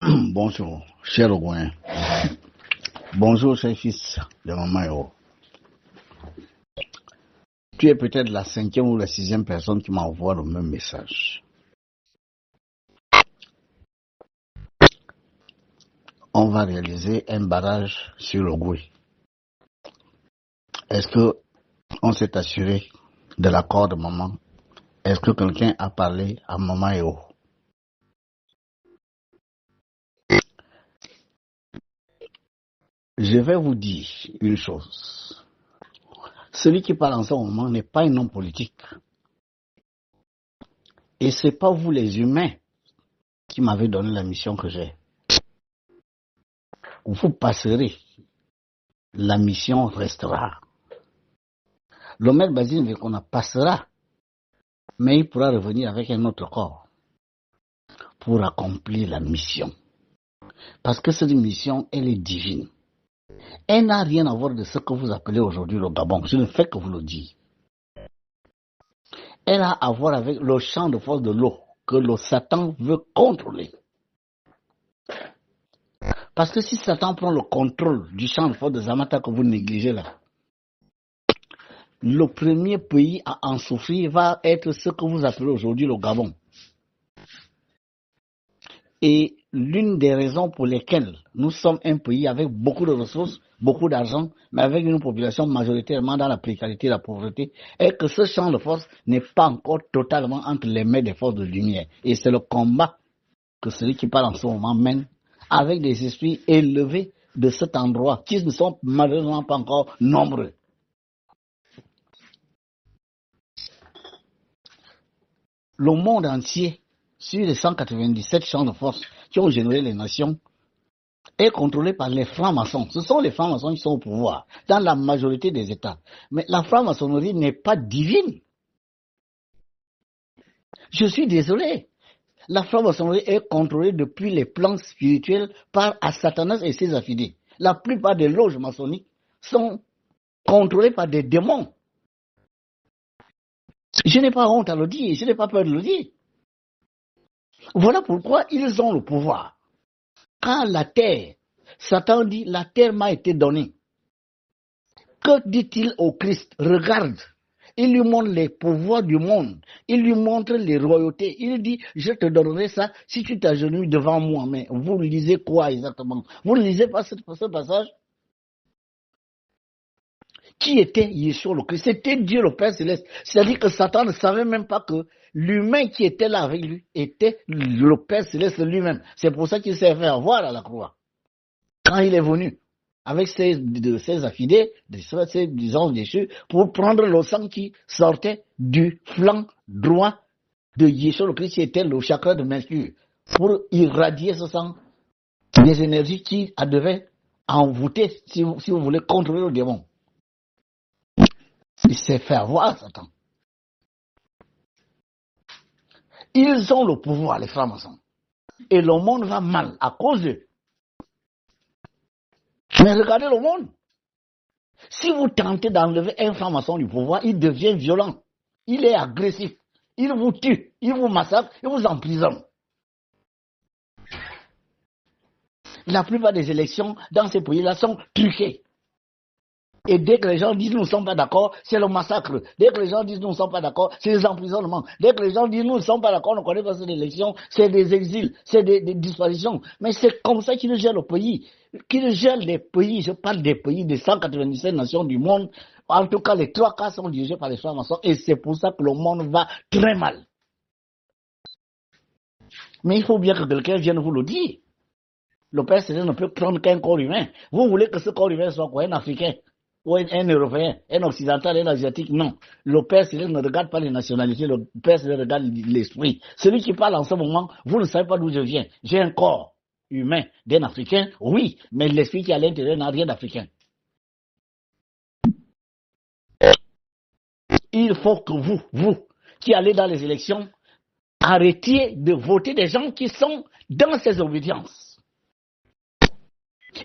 Bonjour, cher Ogoin. Bonjour, cher fils de Maman Eo. Tu es peut-être la 5e ou la 6e personne qui m'envoie le même message. On va réaliser un barrage sur le Goué. Est-ce que on s'est assuré de l'accord de maman? Est-ce que quelqu'un a parlé à Maman Eo? Je vais vous dire une chose. Celui qui parle en ce moment n'est pas un homme politique. Et ce n'est pas vous les humains qui m'avez donné la mission que j'ai. Vous passerez. La mission restera. Le maître Basile Vekona passera, mais il pourra revenir avec un autre corps pour accomplir la mission. Parce que cette mission, elle est divine. Elle n'a rien à voir de ce que vous appelez aujourd'hui le Gabon. Je ne fais que vous le dire. Elle a à voir avec le champ de force de l'eau que le Satan veut contrôler. Parce que si Satan prend le contrôle du champ de force de Zamata que vous négligez là, le premier pays à en souffrir va être ce que vous appelez aujourd'hui le Gabon. Et l'une des raisons pour lesquelles nous sommes un pays avec beaucoup de ressources, beaucoup d'argent, mais avec une population majoritairement dans la précarité et la pauvreté, est que ce champ de force n'est pas encore totalement entre les mains des forces de lumière. Et c'est le combat que celui qui parle en ce moment mène avec des esprits élevés de cet endroit, qui ne sont malheureusement pas encore nombreux. Le monde entier, sur les 197 champs de force qui ont généré les nations, est contrôlé par les francs-maçons. Ce sont les francs-maçons qui sont au pouvoir dans la majorité des États. Mais la franc-maçonnerie n'est pas divine. Je suis désolé. La franc-maçonnerie est contrôlée depuis les plans spirituels par Satanas et ses affidés. La plupart des loges maçonniques sont contrôlées par des démons. Je n'ai pas honte à le dire, je n'ai pas peur de le dire. Voilà pourquoi ils ont le pouvoir. Quand la terre, Satan dit, la terre m'a été donnée. Que dit-il au Christ? Regarde, il lui montre les pouvoirs du monde, il lui montre les royautés, il dit, je te donnerai ça si tu t'agenouilles devant moi. Mais vous lisez quoi exactement? Vous ne lisez pas ce passage? Qui était Yeshua le Christ? C'était Dieu le Père Céleste. C'est-à-dire que Satan ne savait même pas que l'humain qui était là avec lui était le Père Céleste lui-même. C'est pour ça qu'il s'est fait avoir à la croix. Quand il est venu avec ses affidés, ses anges déchus, pour prendre le sang qui sortait du flanc droit de Yeshua le Christ, qui était le chakra de Mercure, pour irradier ce sang, des énergies qui devaient envoûter, si vous voulez, contrôler le démon. Il s'est fait avoir, Satan. Ils ont le pouvoir, les francs-maçons. Et le monde va mal à cause d'eux. Mais regardez le monde. Si vous tentez d'enlever un franc-maçon du pouvoir, il devient violent. Il est agressif. Il vous tue. Il vous massacre. Il vous emprisonne. La plupart des élections dans ces pays-là sont truquées. Et dès que les gens disent nous ne sommes pas d'accord, c'est le massacre. Dès que les gens disent nous ne sommes pas d'accord, c'est les emprisonnements. Dès que les gens disent nous ne sommes pas d'accord, on ne connaît pas cette élection, c'est des exils, c'est des disparitions. Mais c'est comme ça qu'ils gèrent le pays. Qu'ils gèrent les pays, je parle des pays des 197 nations du monde. En tout cas, les 3 quarts sont dirigés par les francs-maçons et c'est pour ça que le monde va très mal. Mais il faut bien que quelqu'un vienne vous le dire. Le Père Céleste ne peut prendre qu'un corps humain. Vous voulez que ce corps humain soit quoi? Un Africain? Ou un Européen, un Occidental, un Asiatique? Non. Le Père Céleste ne regarde pas les nationalités, le Père Céleste regarde l'esprit. Celui qui parle en ce moment, vous ne savez pas d'où je viens. J'ai un corps humain d'un Africain, oui, mais l'esprit qui est à l'intérieur n'a rien d'Africain. Il faut que vous, qui allez dans les élections, arrêtiez de voter des gens qui sont dans ces obédiences.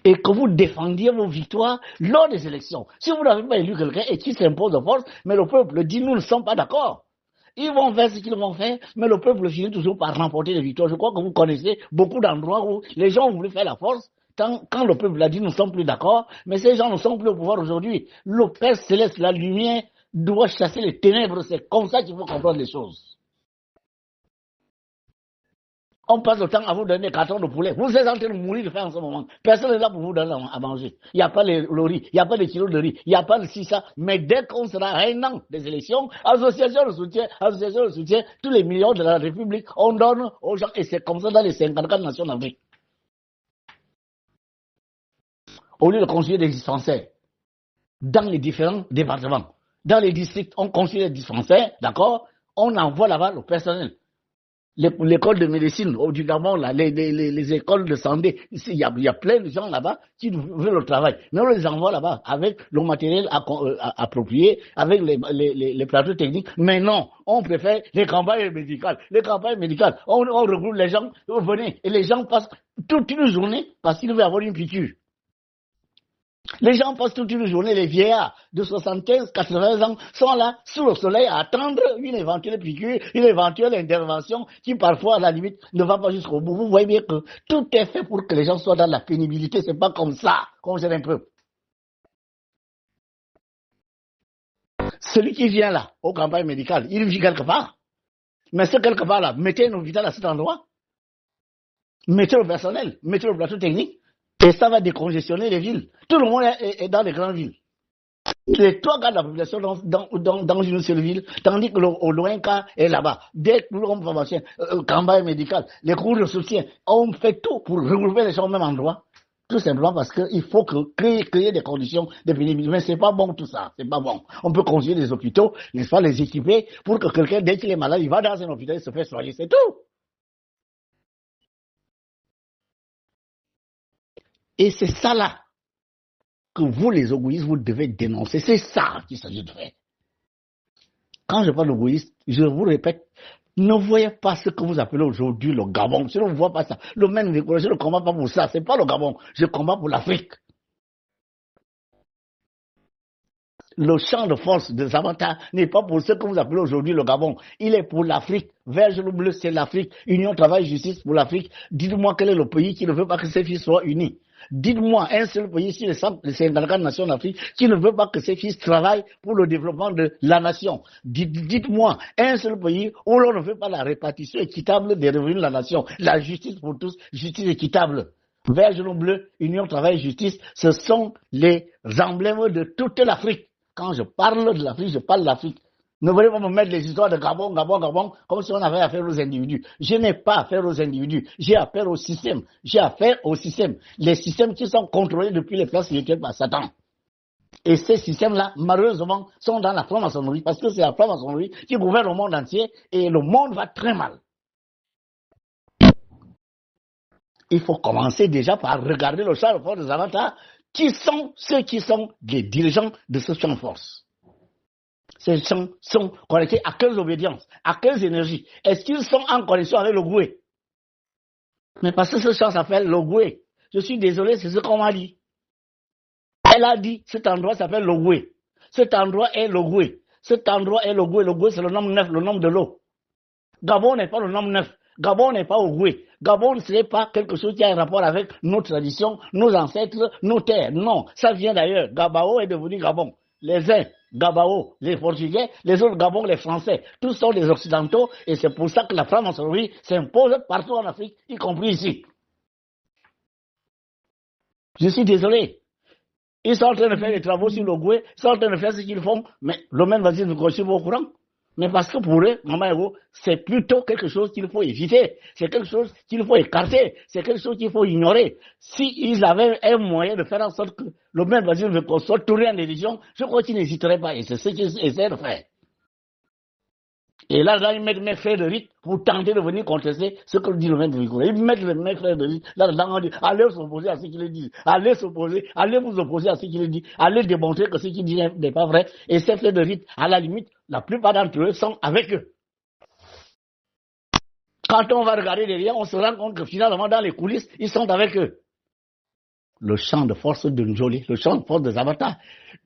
Et que vous défendiez vos victoires lors des élections. Si vous n'avez pas élu quelqu'un et qui s'impose de force, mais le peuple dit nous ne sommes pas d'accord. Ils vont faire ce qu'ils vont faire, mais le peuple finit toujours par remporter des victoires. Je crois que vous connaissez beaucoup d'endroits où les gens ont voulu faire la force. Quand le peuple a dit nous ne sommes plus d'accord, mais ces gens ne sont plus au pouvoir aujourd'hui. Le Père Céleste, la lumière, doit chasser les ténèbres. C'est comme ça qu'il faut comprendre les choses. On passe le temps à vous donner des cartons de poulet. Vous êtes en train de mourir de faim en ce moment. Personne n'est là pour vous donner à manger. Il n'y a pas le riz, il n'y a pas de kilos de riz, il n'y a pas de ça. Mais dès qu'on sera à un an des élections, association de soutien, tous les millions de la République, on donne aux gens. Et c'est comme ça dans les 54 nations d'Afrique. Au lieu de construire des dispensaires dans les différents départements, dans les districts, on construit des dispensaires, d'accord? On envoie là-bas le personnel. L'école de médecine du Gabon, là, les écoles de santé, il y a plein de gens là-bas qui veulent le travail. Mais on les envoie là-bas avec le matériel approprié, avec les plateaux techniques. Mais non, on préfère les campagnes médicales. Les campagnes médicales, on regroupe les gens, venez, et les gens passent toute une journée parce qu'ils veulent avoir une piqûre. Les gens passent toute une journée, les vieillards de 75, 80 ans sont là, sous le soleil, à attendre une éventuelle piqûre, une éventuelle intervention qui parfois, à la limite, ne va pas jusqu'au bout. Vous voyez bien que tout est fait pour que les gens soient dans la pénibilité. C'est pas comme ça qu'on gère un peu. Celui qui vient là, aux campagnes médicales, il vit quelque part. Mais ce quelque part là, mettez un hôpital à cet endroit. Mettez le personnel, mettez le plateau technique. Et ça va décongestionner les villes. Tout le monde est dans les grandes villes. Les trois quarts de la population dans une seule ville, tandis que au loin cas est là-bas. Dès que l'homme pharmacien, campagne médicale, les cours de soutien, on fait tout pour regrouper les gens au même endroit. Tout simplement parce qu'il faut créer des conditions de pénibilité. Mais c'est pas bon tout ça, c'est pas bon. On peut construire des hôpitaux, n'est-ce pas, les équiper pour que quelqu'un, dès qu'il est malade, il va dans un hôpital et se fait soigner, c'est tout. Et c'est ça là que vous, les égoïstes, vous devez dénoncer. C'est ça qu'il s'agit de faire. Quand je parle d'égoïste, je vous répète, ne voyez pas ce que vous appelez aujourd'hui le Gabon. Je ne vois pas ça. Le même je ne combats pas pour ça. Ce n'est pas le Gabon. Je combats pour l'Afrique. Le champ de force de Zamata n'est pas pour ce que vous appelez aujourd'hui le Gabon. Il est pour l'Afrique. Vert, jaune, bleu, c'est l'Afrique. Union, travail, justice pour l'Afrique. Dites-moi quel est le pays qui ne veut pas que ses fils soient unis. Dites-moi un seul pays sur les 54 nations d'Afrique qui ne veut pas que ses fils travaillent pour le développement de la nation. Dites-moi un seul pays où l'on ne fait pas la répartition équitable des revenus de la nation. La justice pour tous, justice équitable. Vert, jaune, bleu, union, travail, justice, ce sont les emblèmes de toute l'Afrique. Quand je parle de l'Afrique, je parle de l'Afrique. Ne voulez pas me mettre les histoires de Gabon, comme si on avait affaire aux individus. Je n'ai pas affaire aux individus. J'ai affaire au système. J'ai affaire au système. Les systèmes qui sont contrôlés depuis les places spirituelles par Satan. Et ces systèmes-là, malheureusement, sont dans la franc-maçonnerie, parce que c'est la franc-maçonnerie qui gouverne le monde entier, et le monde va très mal. Il faut commencer déjà par regarder le champ de force des avatars. Qui sont ceux qui sont les dirigeants de ce champ de force? Ces gens sont connectés à quelles obédiences, à quelles énergies? Est-ce qu'ils sont en connexion avec le Goué? Mais parce que ce champ s'appelle le Goué. Je suis désolé, c'est ce qu'on m'a dit. Elle a dit, cet endroit s'appelle le Goué. Cet endroit est le Goué. Cet endroit est le Goué. Le Goué, c'est le nombre 9, le nombre de l'eau. Gabon n'est pas le nombre 9. Gabon n'est pas au Goué. Gabon, ce n'est pas quelque chose qui a un rapport avec nos traditions, nos ancêtres, nos terres. Non, ça vient d'ailleurs. Gabao est devenu Gabon. Les uns, Gabao, les Portugais, les autres Gabon, les Français. Tous sont des Occidentaux et c'est pour ça que la franc-maçonnerie s'impose partout en Afrique, y compris ici. Je suis désolé. Ils sont en train de faire des travaux sur le Goué, ils sont en train de faire ce qu'ils font, mais le même va dire nous continuons au courant. Mais parce que pour eux, Maman Ego, c'est plutôt quelque chose qu'il faut éviter, c'est quelque chose qu'il faut écarter, c'est quelque chose qu'il faut ignorer. S'ils avaient un moyen de faire en sorte que le même Basile veut qu'on soit tourné en édition, je crois qu'ils n'hésiteraient pas, et c'est ce qu'ils essaient de faire. Et là, ils mettent mes frères de rite pour tenter de venir contester ce que dit le maître de Victor. Ils mettent mes frères de rite là-dedans, on dit, allez s'opposer à ce qu'il dit, allez s'opposer, allez vous opposer à ce qu'il dit, allez démontrer que ce qu'il dit n'est pas vrai. Et ces frères de rite, à la limite, la plupart d'entre eux sont avec eux. Quand on va regarder derrière, on se rend compte que finalement, dans les coulisses, ils sont avec eux. le champ de force de Njoli, le champ de force de Zabata,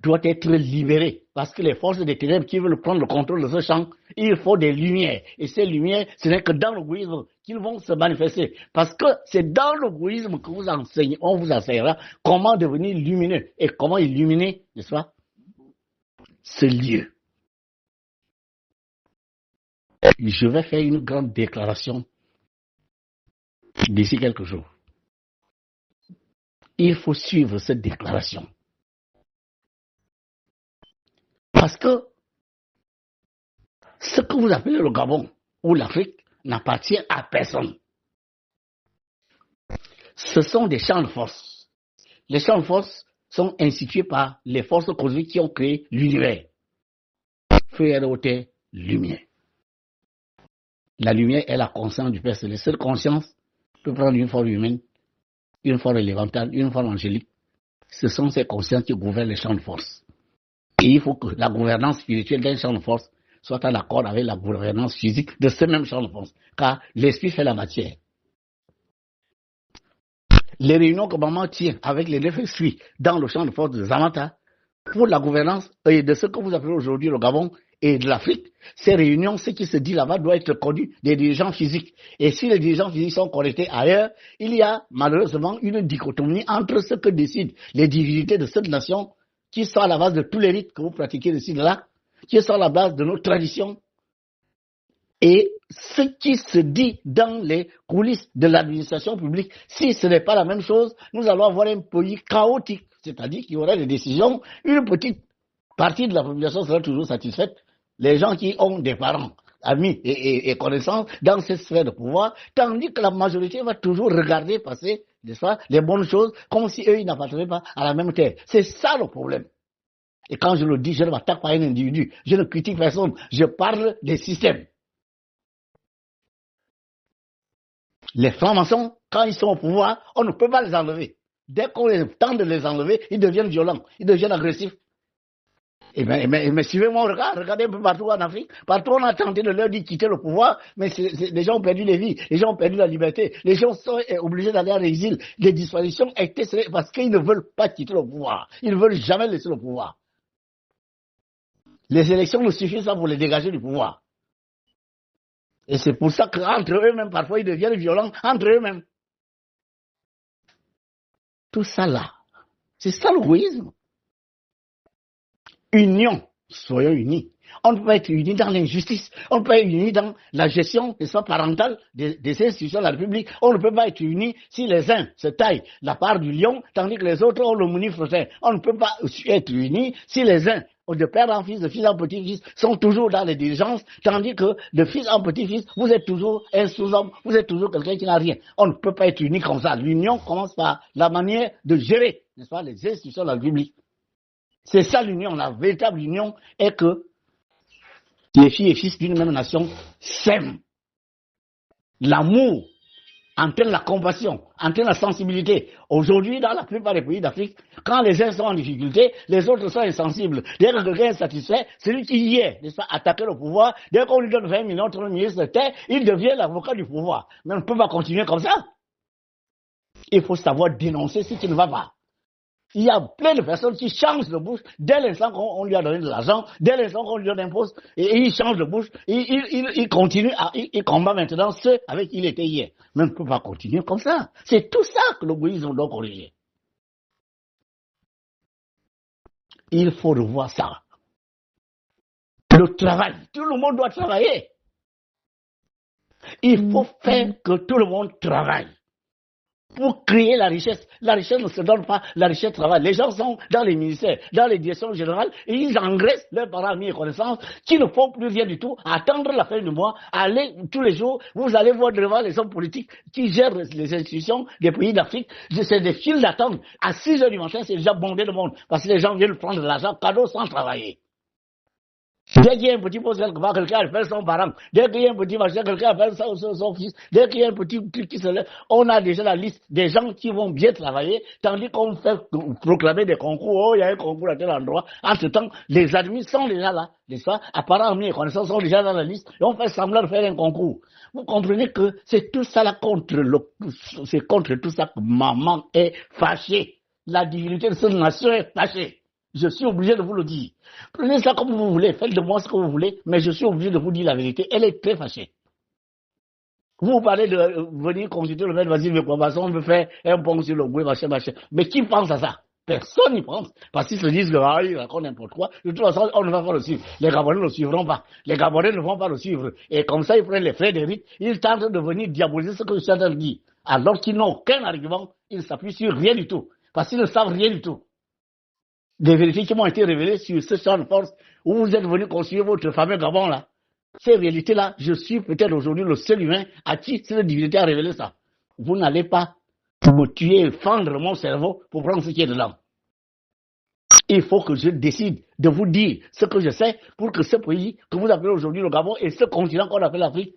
doit être libéré. Parce que les forces des ténèbres qui veulent prendre le contrôle de ce champ, il faut des lumières. Et ces lumières, ce n'est que dans l'égoïsme qu'ils vont se manifester. Parce que c'est dans l'égoïsme que vous enseignez, on vous enseignera comment devenir lumineux et comment illuminer, n'est-ce pas, ce lieu. Je vais faire une grande déclaration d'ici quelques jours. Il faut suivre cette déclaration. Parce que ce que vous appelez le Gabon ou l'Afrique n'appartient à personne. Ce sont des champs de force. Les champs de force sont institués par les forces cosmiques qui ont créé l'univers. Feu, air, eau, terre, lumière. La lumière est la conscience du Père Céleste. Cette conscience peut prendre une forme humaine, une forme élémentale, une forme angélique. Ce sont ces consciences qui gouvernent les champs de force. Et il faut que la gouvernance spirituelle d'un champ de force soit en accord avec la gouvernance physique de ce même champ de force. Car l'esprit fait la matière. Les réunions que maman tient avec les 9 esprits dans le champ de force de Zamata, pour la gouvernance et de ce que vous appelez aujourd'hui le Gabon et de l'Afrique, ces réunions, ce qui se dit là-bas doit être connu des dirigeants physiques. Et si les dirigeants physiques sont connectés ailleurs, il y a malheureusement une dichotomie entre ce que décident les divinités de cette nation, qui sont à la base de tous les rites que vous pratiquez ici et là, qui sont à la base de nos traditions, et ce qui se dit dans les coulisses de l'administration publique. Si ce n'est pas la même chose, nous allons avoir un pays chaotique, c'est-à-dire qu'il y aura des décisions, une petite partie de la population sera toujours satisfaite, les gens qui ont des parents, amis et connaissances dans cette sphère de pouvoir, tandis que la majorité va toujours regarder passer, n'est-ce pas, les bonnes choses, comme si eux, ils n'appartenaient pas à la même terre. C'est ça le problème. Et quand je le dis, je ne m'attaque pas à un individu, je ne critique personne, je parle des systèmes. Les francs-maçons, quand ils sont au pouvoir, on ne peut pas les enlever. Dès qu'on tente de les enlever, ils deviennent violents, ils deviennent agressifs. Mais suivez-moi, regardez un peu partout en Afrique. Partout, on a tenté de leur dire quitter le pouvoir, mais les gens ont perdu les vies, les gens ont perdu la liberté, les gens sont obligés d'aller en exil. Les disparitions étaient parce qu'ils ne veulent pas quitter le pouvoir. Ils ne veulent jamais laisser le pouvoir. Les élections ne suffisent pas pour les dégager du pouvoir. Et c'est pour ça qu'entre eux-mêmes, parfois, ils deviennent violents entre eux-mêmes. Tout ça là, c'est ça l'égoïsme. Union, soyons unis. On ne peut pas être unis dans l'injustice. On ne peut pas être unis dans la gestion parentale des institutions de la République. On ne peut pas être unis si les uns se taillent la part du lion, tandis que les autres ont le menu frottin. On ne peut pas être unis si les uns, de père en fils, de fils en petit-fils, sont toujours dans les dirigences, tandis que de fils en petit-fils, vous êtes toujours un sous-homme, vous êtes toujours quelqu'un qui n'a rien. On ne peut pas être unis comme ça. L'union commence par la manière de gérer, n'est-ce pas, les institutions de la République. C'est ça l'union. La véritable union est que les filles et fils d'une même nation s'aiment. L'amour entraîne la compassion, entraîne la sensibilité. Aujourd'hui, dans la plupart des pays d'Afrique, quand les uns sont en difficulté, les autres sont insensibles. Dès que quelqu'un est satisfait, celui qui y est, n'est-ce pas, attaquer le pouvoir, dès qu'on lui donne 20 millions de ministre de terre, il devient l'avocat du pouvoir. Mais on ne peut pas continuer comme ça. Il faut savoir dénoncer ce qui ne va pas. Il y a plein de personnes qui changent de bouche dès l'instant qu'on lui a donné de l'argent, dès l'instant qu'on lui donne un poste, et il change de bouche, il continue, il combat maintenant ceux avec qui il était hier. Mais on ne peut pas continuer comme ça. C'est tout ça que l'égoïsme doit corriger. Il faut revoir ça. Le travail, tout le monde doit travailler. Il faut faire que tout le monde travaille. Pour créer la richesse. La richesse ne se donne pas, la richesse travaille. Les gens sont dans les ministères, dans les directions générales, et ils engraissent leurs parents, amis et connaissances, qui ne font plus rien du tout, attendre la fin du mois, aller tous les jours, vous allez voir devant les hommes politiques qui gèrent les institutions des pays d'Afrique, c'est des files d'attente. À 6 heures du matin, c'est déjà bondé de monde, parce que les gens viennent prendre de l'argent cadeau sans travailler. Dès qu'il y a un petit poste quelque part, quelqu'un appelle son parent. Dès qu'il y a un petit machin, quelqu'un appelle son fils. Dès qu'il y a un petit truc qui se lève, on a déjà la liste des gens qui vont bien travailler, tandis qu'on fait proclamer des concours. Oh, il y a un concours à tel endroit. Entre-temps, les admis sont déjà là. Les apparents, amis et connaissances sont déjà dans la liste. Et on fait semblant de faire un concours. Vous comprenez que c'est tout ça là c'est contre tout ça que maman est fâchée. la divinité de cette nation est fâchée. Je suis obligé de vous le dire. Prenez ça comme vous voulez, faites de moi ce que vous voulez, mais je suis obligé de vous dire la vérité. Elle est très fâchée. Vous parlez de venir consulter le maître Vasile Mekouabassa, on veut faire un pont sur le Goué, machin. Mais qui pense à ça? Personne n'y pense. Parce qu'ils se disent que il raconte n'importe quoi. De toute façon, on ne va pas le suivre. Les Gabonais ne le suivront pas. Les Gabonais ne vont pas le suivre. Et comme ça, ils prennent les frais des rites. Ils tentent de venir diaboliser ce que je suis en train de dire. Alors qu'ils n'ont aucun argument, ils ne s'appuient sur rien du tout. Parce qu'ils ne savent rien du tout. Des vérités qui m'ont été révélées sur ce champ de force où vous êtes venu construire votre fameux Gabon là. Ces réalités-là, je suis peut-être aujourd'hui le seul humain à qui cette divinité a révélé ça. Vous n'allez pas me tuer et fendre mon cerveau pour prendre ce qui est dedans. Il faut que je décide de vous dire ce que je sais pour que ce pays que vous appelez aujourd'hui le Gabon et ce continent qu'on appelle l'Afrique,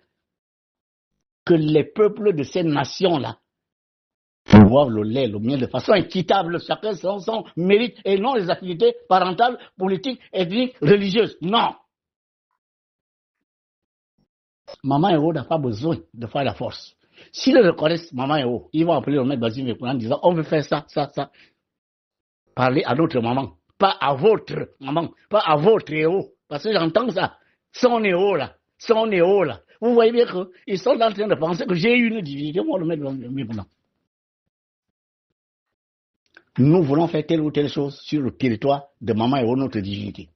que les peuples de ces nations-là boivent le lait, le miel de façon équitable, chacun selon son mérite et non les affinités parentales, politiques, ethniques, religieuses. Non. Maman Héro n'a pas besoin de faire la force. S'ils reconnaissent Maman Héro, ils vont appeler le maître Basile Mekoué en disant on veut faire ça, ça, ça. Parlez à notre maman, pas à votre maman, pas à votre héros. Parce que j'entends ça. Son héros là, son héros là. Vous voyez bien qu'ils sont en train de penser que j'ai une divinité, moi le maître Basile Mekoué. Nous voulons faire telle ou telle chose sur le territoire de Maman Héro, notre divinité.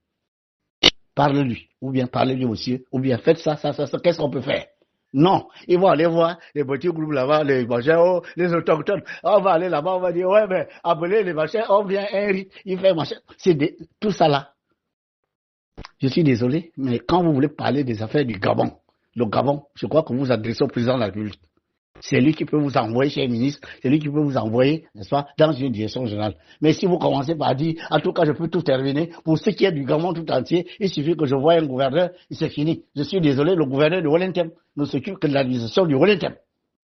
Parle-lui, ou bien parlez-lui monsieur, ou bien faites ça, ça, ça, ça, qu'est-ce qu'on peut faire? Non, ils vont aller voir les petits groupes là-bas, les machins, les autochtones. On va aller là-bas, on va dire, ouais, mais appelez les machins, on vient un rite, il fait machin. C'est tout ça là. Je suis désolé, mais quand vous voulez parler des affaires du Gabon, le Gabon, je crois que vous vous adressez au président de la République. C'est lui qui peut vous envoyer chez le ministre, c'est lui qui peut vous envoyer, n'est-ce pas, dans une direction générale. Mais si vous commencez par dire, en tout cas, je peux tout terminer, pour ce qui est du Gabon tout entier, il suffit que je voie un gouverneur, et c'est fini. Je suis désolé, le gouverneur de Wellington ne s'occupe que de l'administration du Wellington.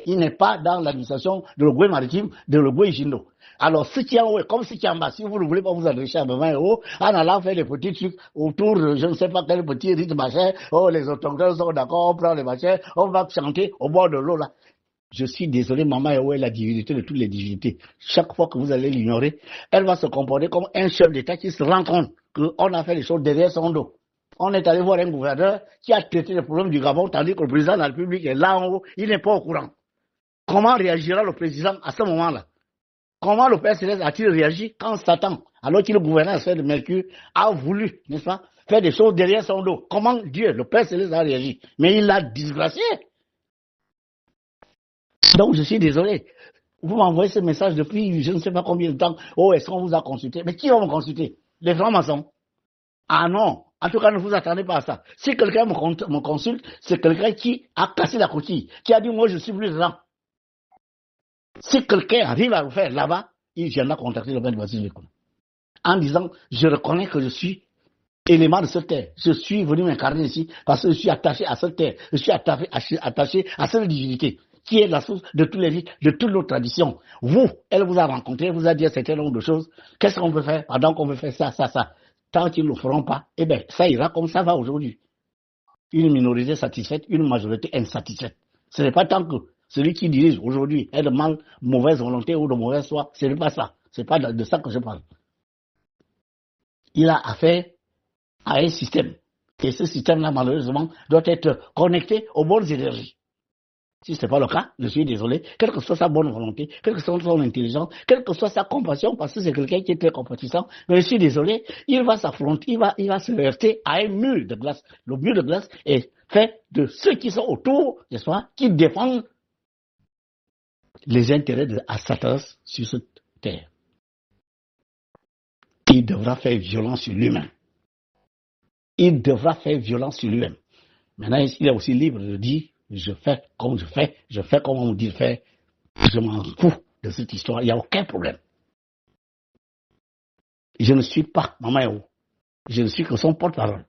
Il n'est pas dans l'administration de l'Ogooué maritime, de l'Ogooué Jindo. Alors, ce qui est en haut, comme ce qui est en bas, si vous ne voulez pas vous adresser à Maman Héro, en allant faire des petits trucs autour de je ne sais pas quel petit rite machin, les autochtones sont d'accord, on prend les machins, on va chanter au bord de l'eau là. Je suis désolé, Maman Héro est la divinité de toutes les divinités. Chaque fois que vous allez l'ignorer, elle va se comporter comme un chef d'État qui se rend compte qu'on a fait les choses derrière son dos. On est allé voir un gouverneur qui a traité le problème du Gabon, tandis que le président de la République est là en haut, il n'est pas au courant. Comment réagira le président à ce moment-là? Comment le Père Céleste a-t-il réagi quand Satan, alors qu'il est le gouverneur de Mercure, a voulu, n'est-ce pas, faire des choses derrière son dos? Comment Dieu, le Père Céleste, a réagi? Mais il l'a disgracié. Donc, je suis désolé. Vous m'envoyez ce message depuis je ne sais pas combien de temps. Oh, est-ce qu'on vous a consulté? Mais qui va me consulter? Les francs-maçons? Ah non. En tout cas, ne vous attendez pas à ça. Si quelqu'un me consulte, c'est quelqu'un qui a cassé la coquille, qui a dit, moi, je suis plus dedans. Si quelqu'un arrive à le faire là-bas, il viendra contacter le maître Basile Mekoué en disant, je reconnais que je suis élément de cette terre. Je suis venu m'incarner ici parce que je suis attaché à cette terre. Je suis attaché à cette divinité qui est la source de tous les rites, de toutes nos traditions. Vous, elle vous a rencontré, vous a dit un certain nombre de choses. Qu'est-ce qu'on peut faire pendant qu'on veut faire ça, ça, ça? Tant qu'ils ne le feront pas, eh bien, ça ira comme ça va aujourd'hui. Une minorité satisfaite, une majorité insatisfaite. Ce n'est pas tant que celui qui dirige aujourd'hui est de mauvaise volonté ou de mauvaise foi. Ce n'est pas ça. Ce n'est pas de ça que je parle. Il a affaire à un système. Et ce système-là, malheureusement, doit être connecté aux bonnes énergies. Si ce n'est pas le cas, je suis désolé, quelle que soit sa bonne volonté, quelle que soit son intelligence, quelle que soit sa compassion, parce que c'est quelqu'un qui est très compatissant, mais je suis désolé, il va s'affronter, il va se heurter à un mur de glace. Le mur de glace est fait de ceux qui sont autour, n'est-ce pas, qui défendent les intérêts de Satanas sur cette terre. Il devra faire violence sur lui-même. Il devra faire violence sur lui-même. Maintenant, il est aussi libre de dire, je fais comme on me dit de faire, je m'en fous de cette histoire, il n'y a aucun problème. Je ne suis pas Maman Héro, je ne suis que son porte-parole.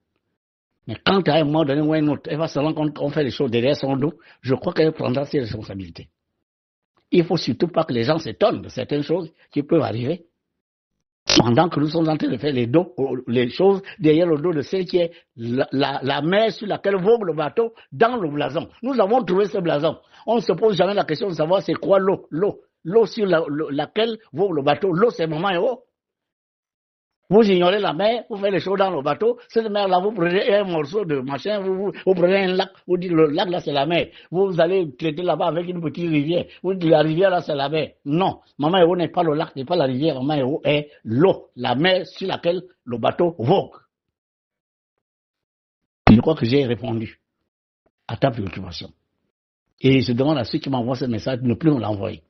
Mais quand à un moment donné ou un autre, elle va se rendre compte qu'on fait les choses derrière son dos, je crois qu'elle prendra ses responsabilités. Il ne faut surtout pas que les gens s'étonnent de certaines choses qui peuvent arriver. Pendant que nous sommes en train de faire les choses derrière le dos de celle qui est la mer sur laquelle vogue le bateau dans le blason. Nous avons trouvé ce blason. On ne se pose jamais la question de savoir c'est quoi l'eau. l'eau sur laquelle vaut le bateau, l'eau c'est Maman Héros. Vous ignorez la mer, vous faites les choses dans le bateau, cette mer-là, vous prenez un morceau de machin, vous prenez un lac, vous dites le lac là c'est la mer. Vous allez traiter là-bas avec une petite rivière, vous dites la rivière là c'est la mer. Non, Maman Héros n'est pas le lac, n'est pas la rivière, Maman Héros est l'eau, la mer sur laquelle le bateau vogue. Je crois que j'ai répondu à ta préoccupation. Et je demande à ceux qui m'envoient ce message de ne plus me l'envoyer.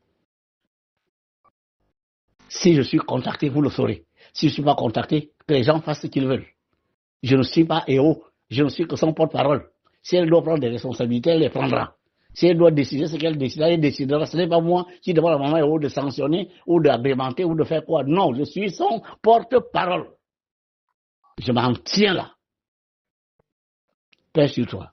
Si je suis contacté, vous le saurez. Si je ne suis pas contacté, que les gens fassent ce qu'ils veulent. Je ne suis pas héros, je ne suis que son porte-parole. Si elle doit prendre des responsabilités, elle les prendra. Si elle doit décider ce qu'elle décidera, elle décidera. Ce n'est pas moi qui demande à Maman Héros de sanctionner ou d'agrémenter ou de faire quoi. Non, je suis son porte-parole. Je m'en tiens là. Paix sur toi.